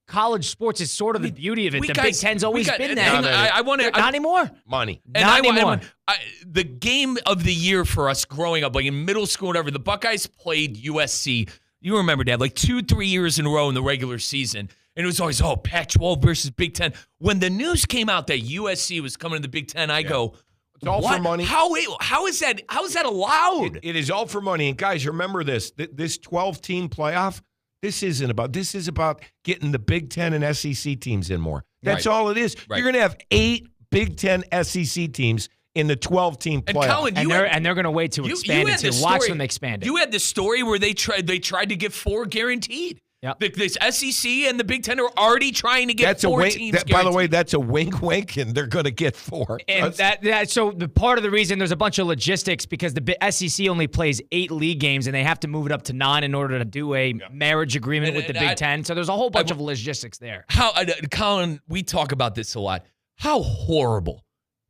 college sports is sort of the beauty of it. The Big Ten's always been there. Not anymore. Money. Not anymore. The game of the year for us growing up, like in middle school and whatever, the Buckeyes played USC. You remember, Dad, like 2-3 years in a row in the regular season. And it was always, Pac-12 versus Big Ten. When the news came out that USC was coming to the Big Ten, I go, it's all for money. How is that allowed? It is all for money. And guys, remember this. This 12-team playoff, this is about getting the Big Ten and SEC teams in more. That's all it is. Right. You're going to have 8 Big Ten SEC teams in the 12-team playoff. And Colin, they're going to wait to expand it too. Watch them expand it. You had the story where they tried to get 4 guaranteed. Yep. The SEC and the Big Ten are already trying to get 4 teams. By the way, that's a wink, and they're going to get 4. And so the part of the reason there's a bunch of logistics because the SEC only plays 8 league games and they have to move it up to 9 in order to do a marriage agreement with the Big Ten. So there's a whole bunch of logistics there. Colin, we talk about this a lot. How horrible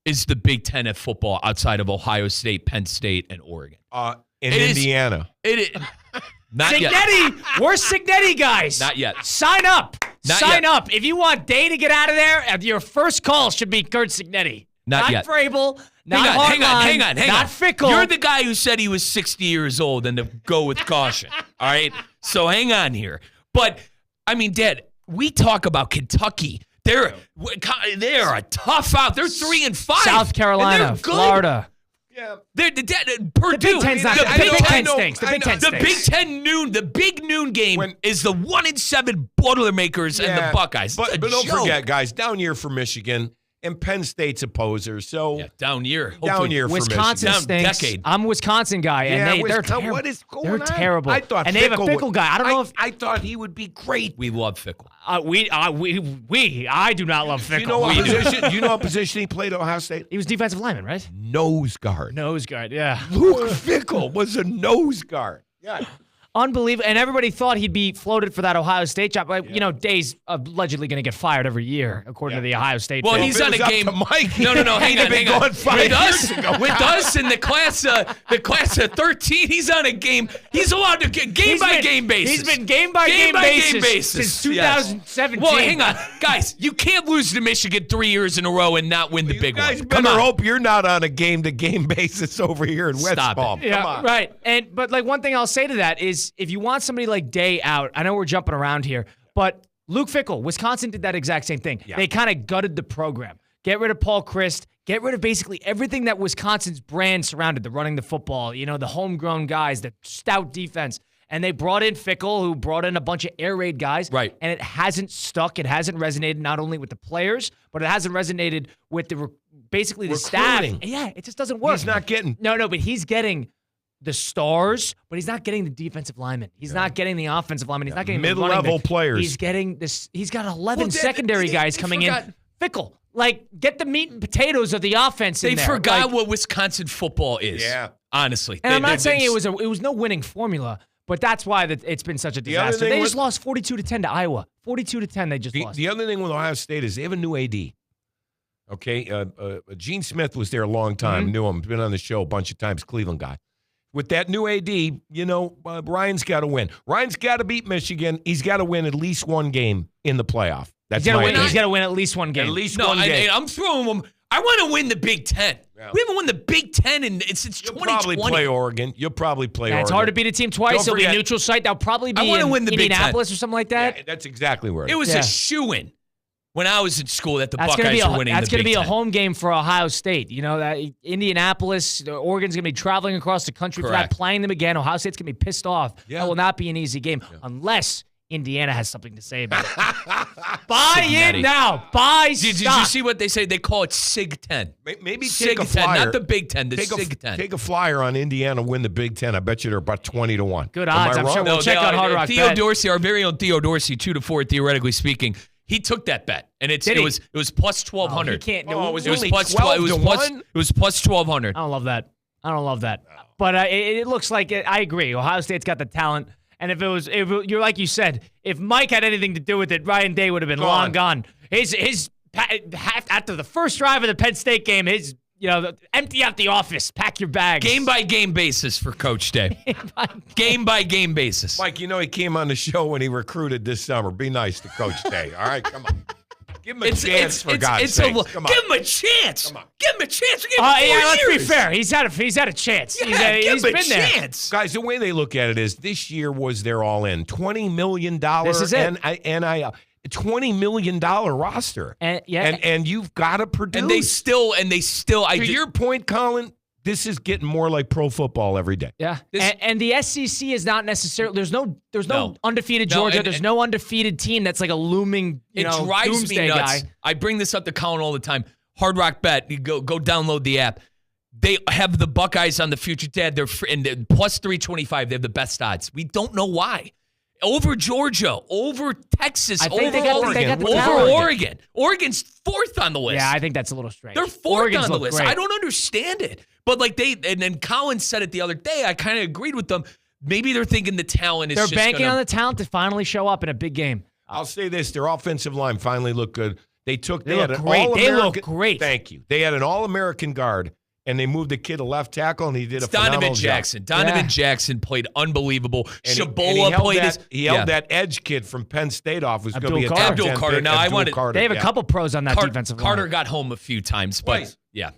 is the Big Ten at football outside of Ohio State, Penn State, and Oregon? Indiana. It is. Not Signetti, yet. we're Signetti guys. Not yet. Sign up. Sign up. If you want Day to get out of there, your first call should be Kurt Signetti. Not yet. Vrabel, Hang on. Not Fickle. You're the guy who said he was 60 years old and to go with caution. All right? So hang on here. But, I mean, Dad, we talk about Kentucky. They're a tough out. They're 3-5. South Carolina, Florida. Yeah. Purdue. The Big Ten stinks. The big noon game is the 1-7 Boilermakers and the Buckeyes. But don't forget, guys, down year for Michigan and Penn State's a poser. So down year. Down year for Wisconsin Michigan. stinks. Decade. I'm a Wisconsin guy, and they're terrible. What is going They're on? terrible. I thought and they have a Fickle guy. I don't know if I thought he would be great. We love Fickle. I do not love Fickle. Do you know what position he played at Ohio State? He was defensive lineman, right? Nose guard. Nose guard, yeah. Luke Fickle was a nose guard. Yeah. Unbelievable. And everybody thought he'd be floated for that Ohio State job. But, Day's allegedly going to get fired every year, according to the Ohio State. Well, he's on a game. Mike, no. Hang on. With us in the class of 13, he's on a game. He's allowed to get game by game basis. He's been game by game basis since 2017. Well, hang on, guys. You can't lose to Michigan 3 years in a row and not win the big one. You guys better hope you're not on a game-to-game basis over here in West Palm. Yeah, Come on. right. But one thing I'll say to that is, if you want somebody like Day out, I know we're jumping around here, but Luke Fickle, Wisconsin did that exact same thing. Yeah. They kind of gutted the program. Get rid of Paul Chryst. Get rid of basically everything that Wisconsin's brand surrounded, the running the football, the homegrown guys, the stout defense. And they brought in Fickle, who brought in a bunch of air raid guys. Right. And it hasn't stuck. It hasn't resonated not only with the players, but it hasn't resonated with the staff. Yeah, it just doesn't work. He's not getting. No, but he's getting the stars, but he's not getting the defensive linemen. He's not getting the offensive linemen. He's not getting mid-level players. He's getting this. He's got 11 secondary guys coming in. Fickle, get the meat and potatoes of the offense in there. They forgot what Wisconsin football is. Yeah, honestly. And I'm not saying it was no winning formula, but that's why it's been such a disaster. They just lost 42-10 to Iowa. 42-10, they just lost. The other thing with Ohio State is they have a new AD. Okay, Gene Smith was there a long time. Knew him. Been on the show a bunch of times. Cleveland guy. With that new AD, Ryan's got to win. Ryan's got to beat Michigan. He's got to win at least one game in the playoff. He's got to win at least one game. At least one game. I'm throwing him. I want to win the Big Ten. Yeah. We haven't won the Big Ten since 2020. You'll probably play Oregon. It's hard to beat a team twice. It'll be a neutiral site. That'll probably be in Indianapolis or something like that. Yeah, that's exactly where it is. It was a shoo-in when I was in school that the Buckeyes were winning the Big Ten. That's going to be a home game for Ohio State. That Indianapolis, Oregon's going to be traveling across the country for that, playing them again. Ohio State's going to be pissed off. Yeah. That will not be an easy game unless Indiana has something to say about it. Buy in now. Did you see what they say? They call it Sig 10. Maybe Sig take a flyer. 10, not the Big Ten, the Sig 10. Take a flyer on Indiana win the Big Ten. I bet you they're about 20-1. Good odds. I'm sure we'll check on Hard Rock Theo Dorsey, our very own Theo Dorsey, 2-4 theoretically speaking. He took that bet, and it was plus 1,200. He can't. No, it was plus 12-1. It was plus 1,200. I don't love that. No. But it looks like I agree. Ohio State's got the talent. And if you're like you said, if Mike had anything to do with it, Ryan Day would have been long gone. His after the first drive of the Penn State game, his empty out the office, pack your bags. Game-by-game basis for Coach Day. Game-by-game basis. Mike, he came on the show when he recruited this summer. Be nice to Coach Day. All right, come on. Give him a chance, for God's sake. Come on. Give him a chance. Come on. Give him a chance. Let's be fair. He's had a chance. Yeah, he's give him been a chance. Guys, the way they look at it is this year was their all-in. $20 million This is it. NIL. $20 million roster. And you've got to produce. And they still. To your point, Colin, this is getting more like pro football every day. Yeah. And the SEC is not necessarily there's no undefeated Georgia. There's no undefeated team that's like a looming, it drives me nuts. Guy. I bring this up to Colin all the time. Hard Rock Bet, you go download the app. They have the Buckeyes on the future dad. They're plus 325. They have the best odds. We don't know why. Over Georgia, over Texas, over Oregon. Oregon's fourth on the list. Yeah, I think that's a little strange. They're fourth on the list. Great. I don't understand it. But and then Colin said it the other day. I kind of agreed with them. Maybe they're thinking the talent is. They're banking on the talent to finally show up in a big game. I'll say this: their offensive line finally looked good. They look great. They look great. Thank you. They had an All-American guard. And they moved the kid to left tackle, and he did a phenomenal job. Donovan Jackson played unbelievable. Shabola played He held that edge kid from Penn State off. Who's going to be a top 10 Carter. pick. Now They have a couple pros on that defensive line. Carter got home a few times, but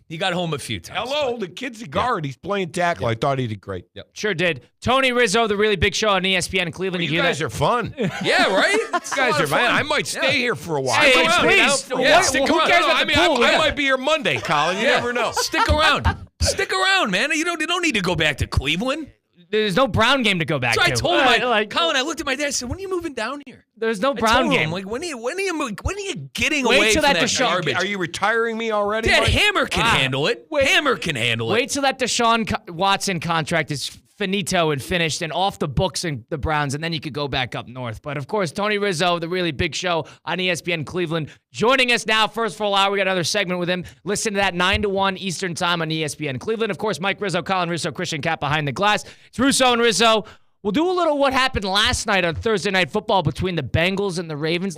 he got home a few times. The kid's a guard. He's playing tackle. I thought he did great. Yep. Sure did. Tony Rizzo, the really big show on ESPN in Cleveland. You guys are fun. Yeah, right? You guys are fun. I might stay here for a while. Hey, please. Stick around. Who cares about the pool? I might be here Monday, Colin. You never know. Stick around. Stick around, man. You don't need to go back to Cleveland. There's no Brown game to go back to. I told him, Colin, I looked at my dad and said, when are you moving down here? There's no Brown game. When are you getting away from that garbage? Are you retiring me already? Dad, Hammer can handle it. Hammer can handle it. Wait till that Deshaun Watson contract is finito and finished and off the books in the Browns, and then you could go back up north. But, of course, Tony Rizzo, the really big show on ESPN Cleveland, joining us now. First full hour, we got another segment with him. Listen to that 9 to 1 Eastern time on ESPN Cleveland. Of course, Mike Rizzo, Colin Russo, Christian Cap behind the glass. It's Russo and Rizzo. We'll do a little what happened last night on Thursday Night Football between the Bengals and the Ravens.